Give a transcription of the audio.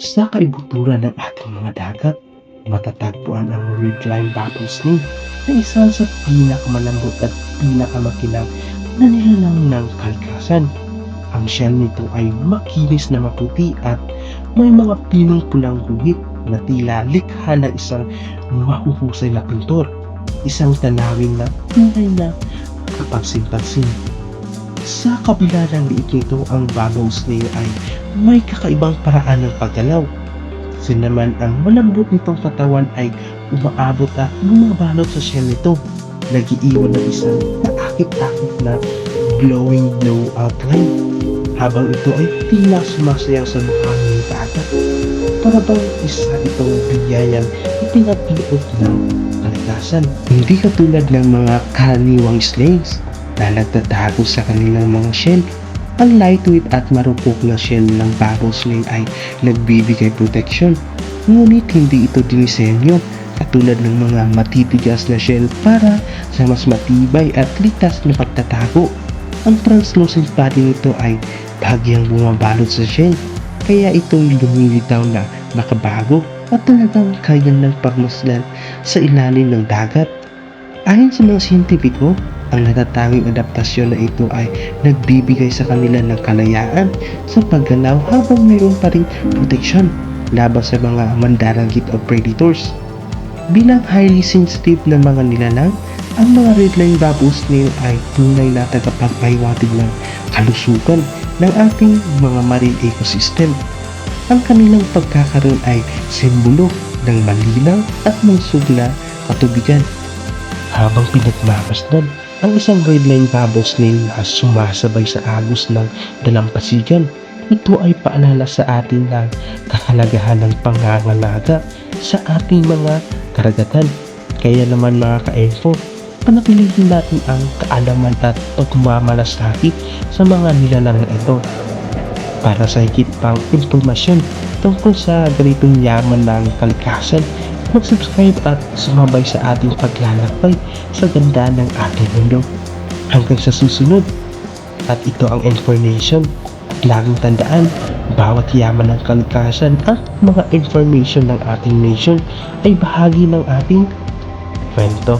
Sa kaibuturan ng ating mga dagat, matatagpuan ang ridgeline bottom snake na isa sa pinakamalambot at pinakamakinang na nilalang ng kalikasan. Ang shell nito ay makinis na maputi at may mga pinong-pulang guhit na tila likha ng isang mahuhusay na pintor. Isang tanawin na tunay na kapagsinpansin. Sa kabila ng liit nito, ang babaw snail ay may kakaibang paraan ng paggalaw. Naman ang malambot nitong katawan ay umaabot at bumabalot sa shell nito. Nag-iiwan ng isang naakit-akit na glowing blue outline. Habang ito ay tila sumasayaw sa mukha ng dagat. Para bang isa itong biyayang ipinag-iot ng kalikasan. Hindi katulad ng mga karaniwang snails na nagtatago sa kanilang mga shell. Ang lightweight at marupok na shell ng babaw snail ay nagbibigay protection. Ngunit hindi ito dinisenyo katulad ng mga matitigas na shell para sa mas matibay at ligtas na pagtatago. Ang translucent body nito ay bahagyang bumabalot sa shell, kaya ito'y lumilitaw na makabago at talagang kaya ng pagmasdan sa ilalim ng dagat. Ayon sa mga siyentipiko, ang natatanging adaptasyon na ito ay nagbibigay sa kanila ng kalayaan sa paggalaw habang mayroon pa rin proteksyon laban sa mga mandaragit o predators. Bilang highly sensitive na mga nilalang, ang mga redline baboon snail ay tunay na tagapagpahiwatig ng kalusugan ng ating mga marine ecosystem. Ang kanilang pagkakaroon ay simbolo ng malinaw at malusog na katubigan. Habang pinagmamasdan, ang isang redline baboon snail na sumasabay sa agos ng dalampasigan, ito ay paalala sa atin ng kahalagahan ng pangangalaga sa ating mga karagatan. Kaya naman mga ka-info, panatilihin natin ang kaalaman at pagmamalasakit sa mga nilalang ito para sa higit pang impormasyon tungkol sa ganitong yaman ng kalikasan. Mag-subscribe at sumabay sa ating paglalakbay sa ganda ng ating mundo. Hanggang sa susunod, at ito ang information. At laging tandaan, bawat yaman ng kalikasan at mga information ng ating nation ay bahagi ng ating kwento.